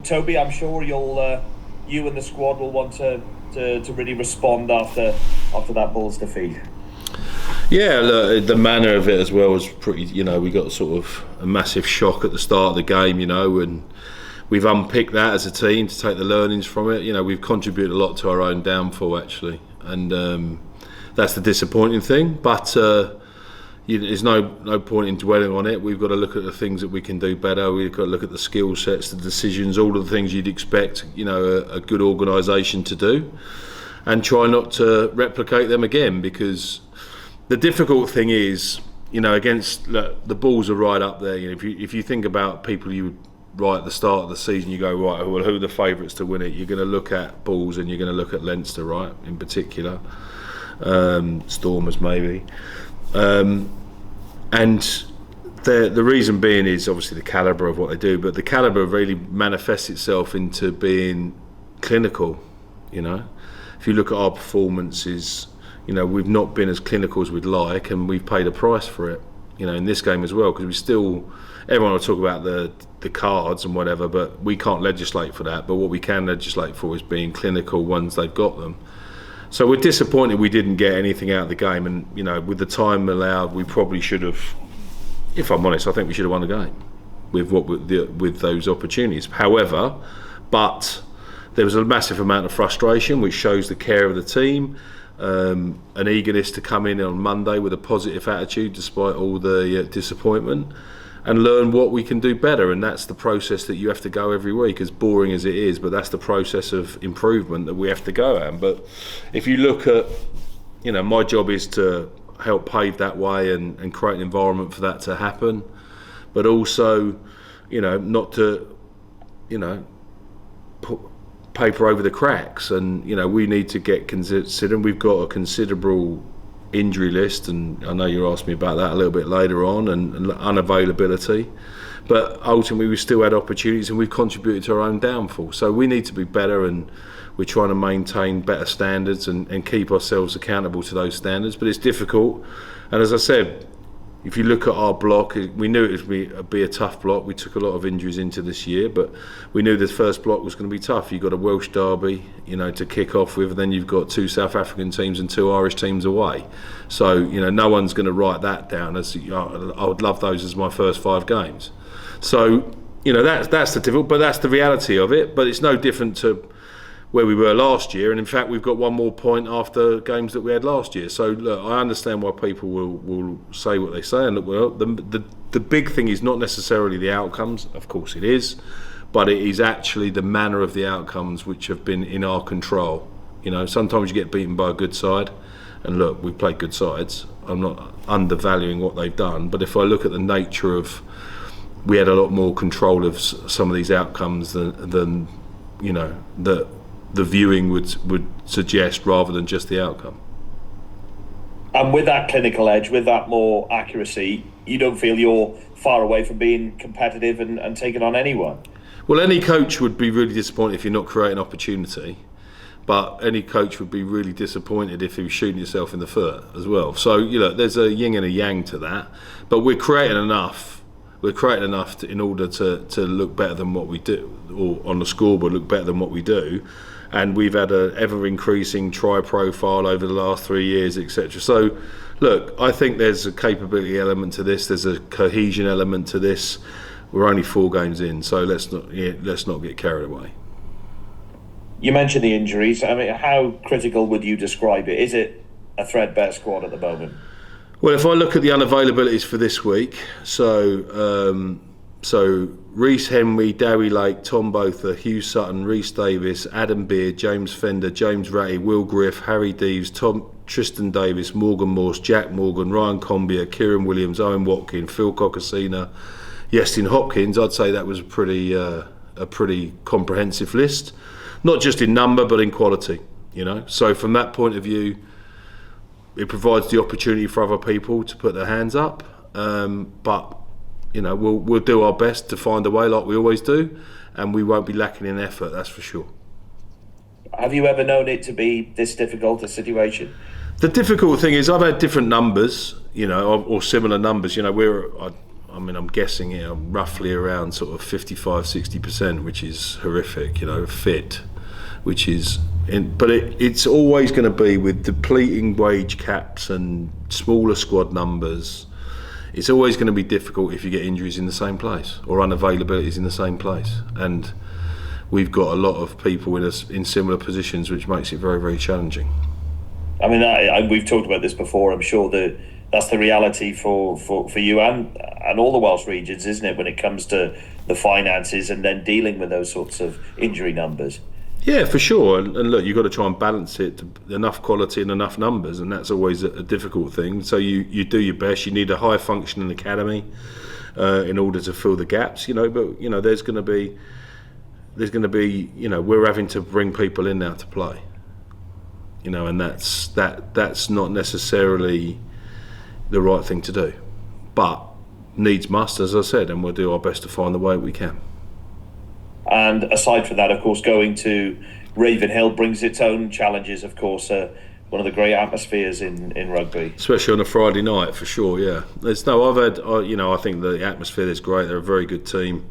Toby, I'm sure you and the squad will want to really respond after that Bulls defeat. Yeah, look, the manner of it as well was pretty. We got sort of a massive shock at the start of the game, and we've unpicked that as a team to take the learnings from it. We've contributed a lot to our own downfall actually, and that's the disappointing thing. But there's no point in dwelling on it. We've got to look at the things that we can do better. We've got to look at the skill sets, the decisions, all of the things you'd expect, a good organisation to do, and try not to replicate them again. Because the difficult thing is, the Bulls are right up there. If you think about people you would right at the start of the season, you go, right, well, who are the favourites to win it? You're going to look at Bulls and you're going to look at Leinster, right, in particular. Stormers maybe. And the reason being is obviously the calibre of what they do, but the calibre really manifests itself into being clinical. If you look at our performances, we've not been as clinical as we'd like, and we've paid a price for it, in this game as well, because everyone will talk about the cards and whatever, but we can't legislate for that. But what we can legislate for is being clinical once they've got them. So we're disappointed we didn't get anything out of the game, and with the time allowed, we probably should have. If I'm honest, I think we should have won the game with those opportunities. However, but there was a massive amount of frustration, which shows the care of the team, an eagerness to come in on Monday with a positive attitude despite all the disappointment, and learn what we can do better. And that's the process that you have to go every week, as boring as it is, but that's the process of improvement that we have to go at. But if you look at, my job is to help pave that way and create an environment for that to happen, but also, not to, put paper over the cracks. And, we need to get considering we've got a considerable injury list, and I know you'll ask me about that a little bit later on, and unavailability, but ultimately we still had opportunities and we've contributed to our own downfall. So we need to be better, and we're trying to maintain better standards and keep ourselves accountable to those standards, but it's difficult. And as I said, if you look at our block, we knew it would be a tough block. We took a lot of injuries into this year, but we knew the first block was going to be tough. You've got a Welsh derby, to kick off with, and then you've got 2 South African teams and 2 Irish teams away. So, no one's going to write that down as, I would love those as my first 5 games. So, that's the difficult, but that's the reality of it. But it's no different to where we were last year, and in fact we've got one more point after games that we had last year. So look, I understand why people will say what they say, and look, well, the big thing is not necessarily the outcomes, of course it is, but it is actually the manner of the outcomes which have been in our control. Sometimes you get beaten by a good side, and look, we played good sides. I'm not undervaluing what they've done, but if I look at the nature of, we had a lot more control of some of these outcomes than the viewing would suggest, rather than just the outcome. And with that clinical edge, with that more accuracy, you don't feel you're far away from being competitive and taking on anyone? Well, any coach would be really disappointed if you're not creating opportunity, but any coach would be really disappointed if he was shooting yourself in the foot as well. So there's a yin and a yang to that, but we're creating enough in order to look better than what we do, or on the scoreboard look better than what we do. And we've had an ever-increasing try profile over the last 3 years, etc. So, look, I think there's a capability element to this. There's a cohesion element to this. We're only 4 games in, so let's not get carried away. You mentioned the injuries. I mean, how critical would you describe it? Is it a threadbare squad at the moment? Well, if I look at the unavailabilities for this week, so Reece Henry, Darry Lake, Tom Botha, Hugh Sutton, Rhys Davis, Adam Beard, James Fender, James Ratty, Will Griff, Harry Deeves, Tristan Davis, Morgan Morse, Jack Morgan, Ryan Combier, Kieran Williams, Owen Watkin, Phil Coccacina, Yestin Hopkins. I'd say that was a pretty comprehensive list, not just in number but in quality. So from that point of view, it provides the opportunity for other people to put their hands up, but we'll do our best to find a way, like we always do, and we won't be lacking in effort, that's for sure. Have you ever known it to be this difficult a situation? The difficult thing is I've had different numbers, or similar numbers. I mean, I'm guessing roughly around sort of 55-60%, which is horrific, fit, which is, but it's always going to be with depleting wage caps and smaller squad numbers. It's always going to be difficult if you get injuries in the same place or unavailabilities in the same place. And we've got a lot of people in similar positions, which makes it very, very challenging. I mean, we've talked about this before. I'm sure that's the reality for you and all the Welsh regions, isn't it, when it comes to the finances and then dealing with those sorts of injury numbers? Yeah, for sure. And look, you've got to try and balance it to enough quality and enough numbers, and that's always a difficult thing. So you do your best. You need a high functioning academy in order to fill the gaps. But there's going to be we're having to bring people in now to play. And that's not necessarily the right thing to do, but needs must, as I said, and we'll do our best to find the way we can. And aside from that, of course, going to Ravenhill brings its own challenges. Of course, one of the great atmospheres in rugby, especially on a Friday night, for sure. Yeah, I think the atmosphere is great. They're a very good team.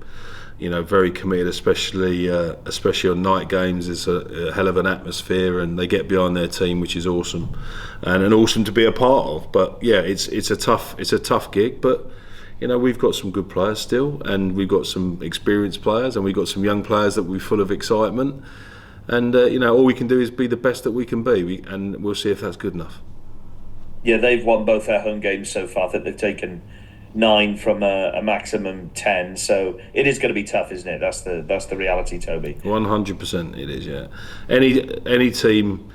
Very committed, especially on night games. It's a hell of an atmosphere, and they get behind their team, which is awesome, and awesome to be a part of. But yeah, it's a tough gig, but we've got some good players still, and we've got some experienced players, and we've got some young players that we're full of excitement, and all we can do is be the best that we can be, and we'll see if that's good enough. Yeah, they've won both their home games so far. I think they've taken 9 from a maximum 10, so it is going to be tough, isn't it? That's the reality, Toby. 100% it is. Yeah, any team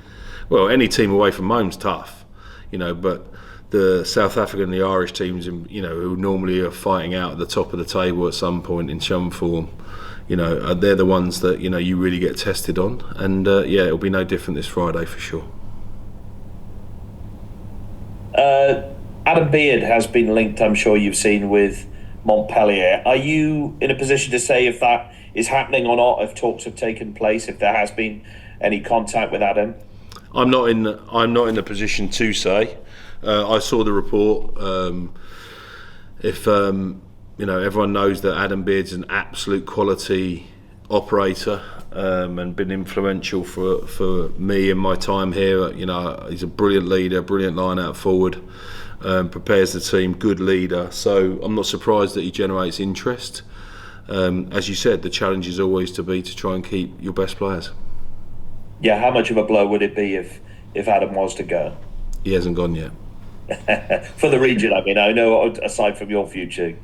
away from home's tough, but the South African and the Irish teams, who normally are fighting out at the top of the table at some point in some form, they're the ones that you really get tested on, and it'll be no different this Friday for sure. Adam Beard has been linked, I'm sure you've seen, with Montpellier. Are you in a position to say if that is happening or not, if talks have taken place, if there has been any contact with Adam? I'm not in a position to say. I saw the report. If everyone knows that Adam Beard's an absolute quality operator, and been influential for me in my time here. He's a brilliant leader, brilliant line out forward. Prepares the team, good leader. So I'm not surprised that he generates interest. As you said, the challenge is always to try and keep your best players. Yeah, how much of a blow would it be if Adam was to go? He hasn't gone yet. For the region, I mean, I know aside from your future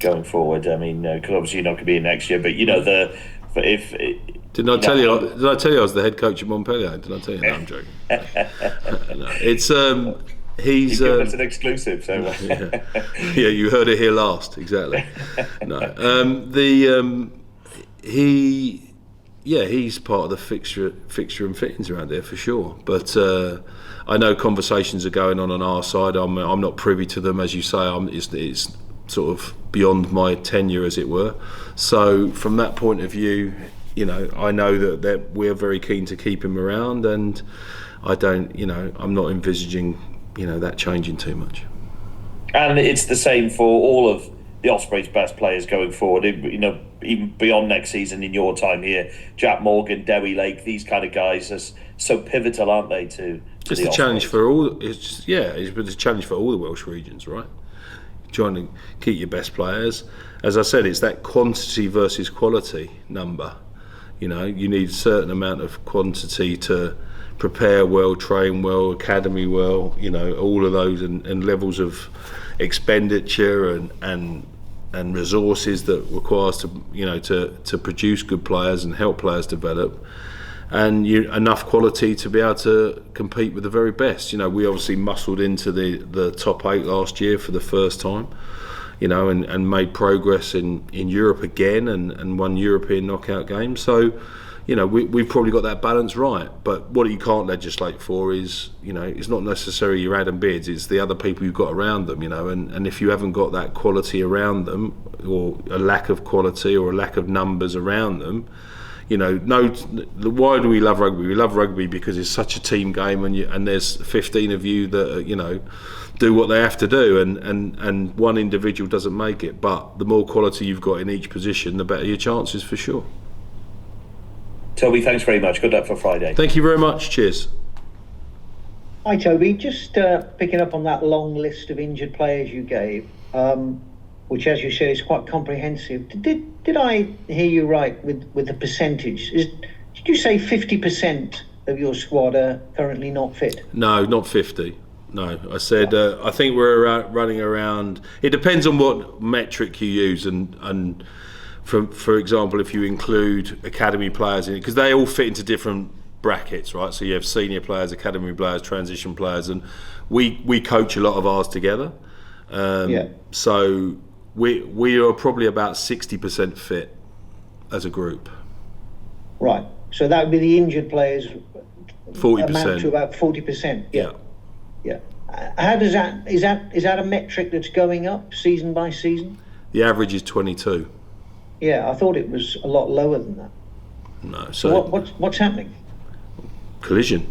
going forward, I mean, because obviously you're not going to be in next year, but Did I tell you I was the head coach at Montpellier? Did I tell you? No, I'm joking. No, it's he's given us an exclusive, so yeah, you heard it here last, exactly. No, he's part of the fixture and fittings around there for sure. But I know conversations are going on our side. I'm not privy to them, as you say. It's sort of beyond my tenure, as it were. So from that point of view, I know that we're very keen to keep him around, and I'm not envisaging that changing too much. And it's the same for all of the Ospreys' best players going forward. Even beyond next season, in your time here, Jack Morgan, Dewi Lake, these kind of guys are so pivotal, aren't they? To it's the challenge for all. It's a challenge for all the Welsh regions, right? Trying to keep your best players. As I said, it's that quantity versus quality number. You need a certain amount of quantity to prepare well, train well, academy well. All of those and levels of expenditure and resources that requires to produce good players and help players develop, and enough quality to be able to compete with the very best. We obviously muscled into the top 8 last year for the first time, and made progress in Europe again and won European knockout games. So we've probably got that balance right. But what you can't legislate for is, it's not necessarily your Adam Beards, it's the other people you've got around them, and if you haven't got that quality around them, or a lack of quality or a lack of numbers around them, Why do we love rugby? We love rugby because it's such a team game, and there's 15 of you that do what they have to do, and one individual doesn't make it. But the more quality you've got in each position, the better your chances for sure. Toby, thanks very much. Good luck for Friday. Thank you very much. Cheers. Hi Toby, just picking up on that long list of injured players you gave, which, as you said, is quite comprehensive. Did I hear you right with the percentage? Did you say 50% of your squad are currently not fit? No, not 50. No, I said I think we're running around. It depends on what metric you use, and for example, if you include academy players in it, because they all fit into different brackets, right? So you have senior players, academy players, transition players, and we coach a lot of ours together. So we are probably about 60% fit as a group. Right. So that would be the injured players. 40%. Amount to about 40%. Yeah. Yeah. How does that is that a metric that's going up season by season? The average is 22. Yeah, I thought it was a lot lower than that. No. So what's happening? Collision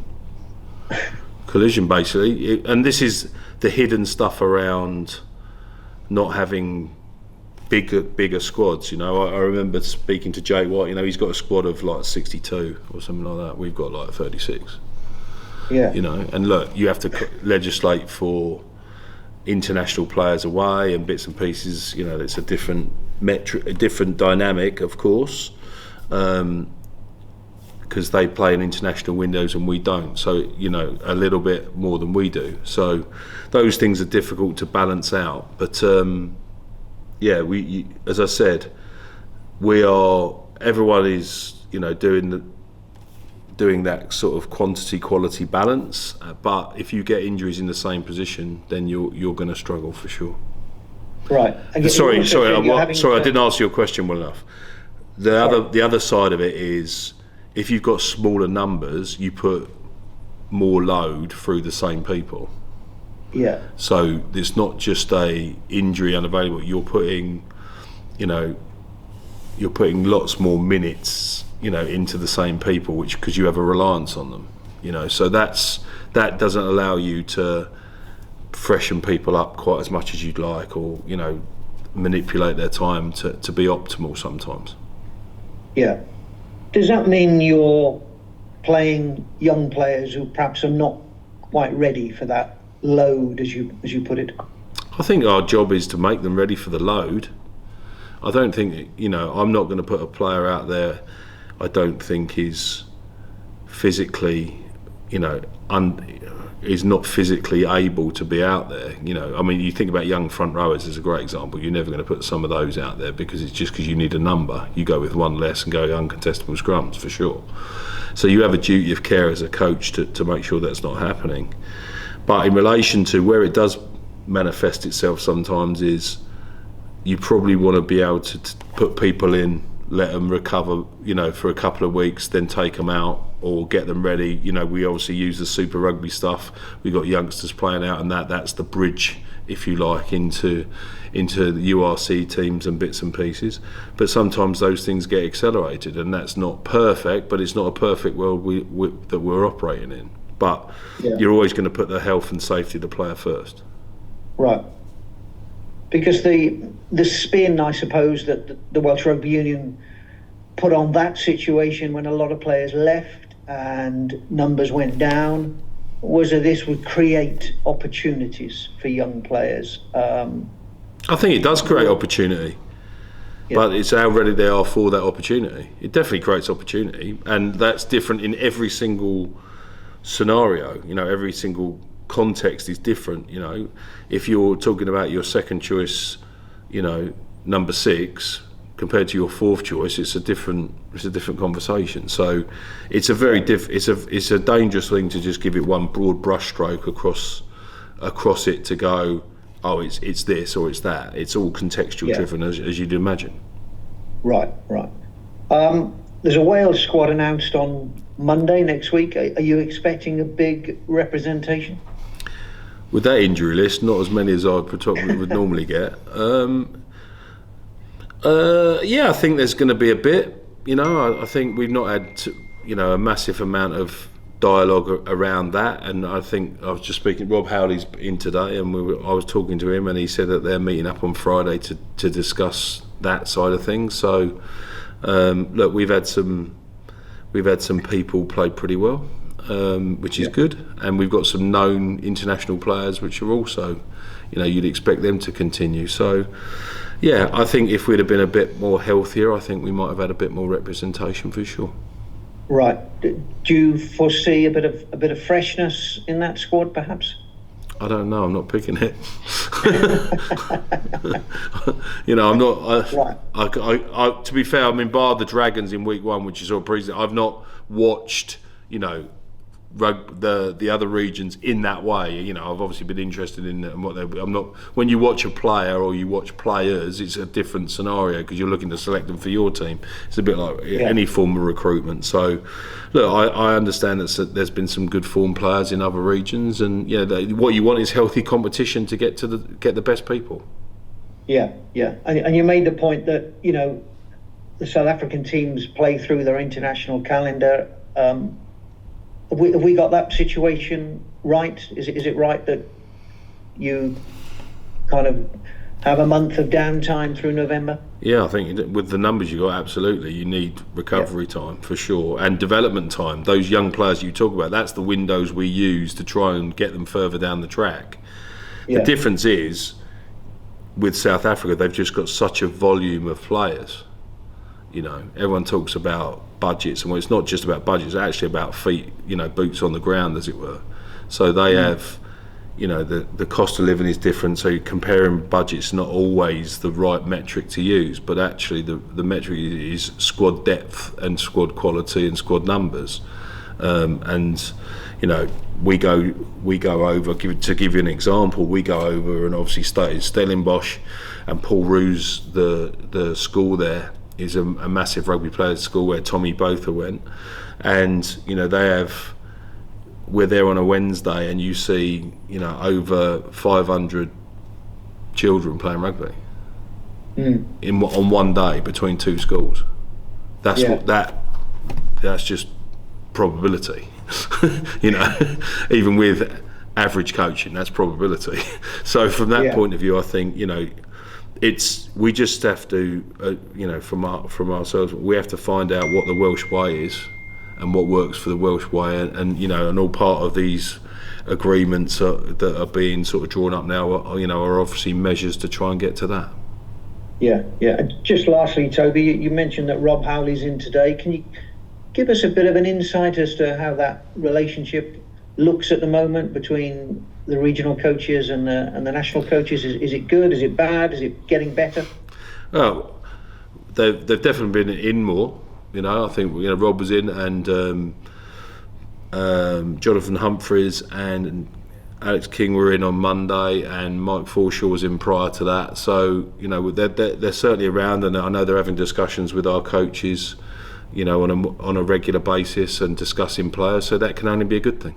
basically, and this is the hidden stuff around not having bigger squads. I remember speaking to Jay White. He's got a squad of like 62 or something like that. We've got like 36. Yeah. And look, you have to legislate for international players away and bits and pieces. It's a different metric, a different dynamic, of course, because they play in international windows and we don't. So a little bit more than we do. So those things are difficult to balance out. But we, as I said, everyone is doing that sort of quantity quality balance, but if you get injuries in the same position, then you're going to struggle for sure. Right. Sorry, I didn't answer your question well enough. The other side of it is, if you've got smaller numbers, you put more load through the same people. Yeah. So it's not just a injury unavailable. You're putting lots more minutes, into the same people, because you have a reliance on them. So that doesn't allow you to freshen people up quite as much as you'd like, or manipulate their time to be optimal sometimes. Yeah. Does that mean you're playing young players who perhaps are not quite ready for that load, as you put it? I think our job is to make them ready for the load. I don't think, I'm not going to put a player out there I don't think is physically, is not physically able to be out there. You think about young front rowers as a great example. You're never going to put some of those out there because it's just because you need a number. You go with one less and go uncontestable scrums for sure. So you have a duty of care as a coach to make sure that's not happening. But in relation to where it does manifest itself sometimes is, you probably want to be able to put people in, let them recover, for a couple of weeks, then take them out or get them ready. We obviously use the Super Rugby stuff. We've got youngsters playing out, and that's the bridge, if you like, into the URC teams and bits and pieces. But sometimes those things get accelerated, and that's not perfect, but it's not a perfect world that we're operating in. But you're always going to put the health and safety of the player first. Right. Because the spin, I suppose, that the Welsh Rugby Union put on that situation when a lot of players left and numbers went down, was that this would create opportunities for young players. I think it does create opportunity, but it's how ready they are for that opportunity. It definitely creates opportunity, and that's different in every single scenario. Every single context is different. If you're talking about your second choice, number 6 compared to your fourth choice, it's a different conversation. So it's a very it's a dangerous thing to just give it one broad brushstroke across it to go, oh, it's this or it's that. It's all contextual driven, as you'd imagine. Right. There's a Wales squad announced on Monday next week. Are you expecting a big representation? With that injury list, not as many as I would normally get. I think there's going to be a bit. I think we've not had a massive amount of dialogue around that, and I think I was just speaking. Rob Howley's in today, and I was talking to him, and he said that they're meeting up on Friday to discuss that side of things. So look, we've had some people play pretty well, which is good, and we've got some known international players which are also, you'd expect them to continue. So yeah, I think if we'd have been a bit more healthier, I think we might have had a bit more representation for sure. Right. Do you foresee a bit of freshness in that squad, perhaps? I don't know. I'm not picking it. I'm not. Right. To be fair, I mean, bar the Dragons in week 1, which is all pre-season, I've not watched, the other regions in that way. I've obviously been interested in what I'm not. When you watch a player or you watch players, it's a different scenario because you're looking to select them for your team. It's a bit like any form of recruitment. So, look, I understand that there's been some good form players in other regions, and what you want is healthy competition to get the best people. Yeah, and you made the point that the South African teams play through their international calendar. Have we got that situation right? Is it right that you kind of have a month of downtime through November? Yeah, I think with the numbers you got, absolutely, you need recovery time for sure, and development time. Those young players you talk about, that's the windows we use to try and get them further down the track. The difference is with South Africa, they've just got such a volume of players. Everyone talks about budgets, and it's not just about budgets, it's actually about feet, boots on the ground, as it were. So they have, the cost of living is different, so comparing budgets not always the right metric to use, but actually the metric is squad depth and squad quality and squad numbers. We go over, to give you an example, we go over and obviously started Stellenbosch, and Paul Roos, the school there, is a massive rugby players school where Tommy Botha went, and we're there on a Wednesday and you see over 500 children playing rugby on one day between two schools. That's that's just probability. Even with average coaching, that's probability. So from that point of view, I think we just have to, from ourselves, we have to find out what the Welsh way is and what works for the Welsh way, and all part of these agreements that are being sort of drawn up now are obviously measures to try and get to that. Yeah. Just lastly, Toby, you mentioned that Rob Howley's in today. Can you give us a bit of an insight as to how that relationship looks at the moment between the regional coaches and the national coaches? Is it good? Is it bad? Is it getting better? Well, they've definitely been in more. I think Rob was in, and Jonathan Humphreys and Alex King were in on Monday, and Mike Forshaw was in prior to that. So they're certainly around, and I know they're having discussions with our coaches, on a regular basis and discussing players. So that can only be a good thing.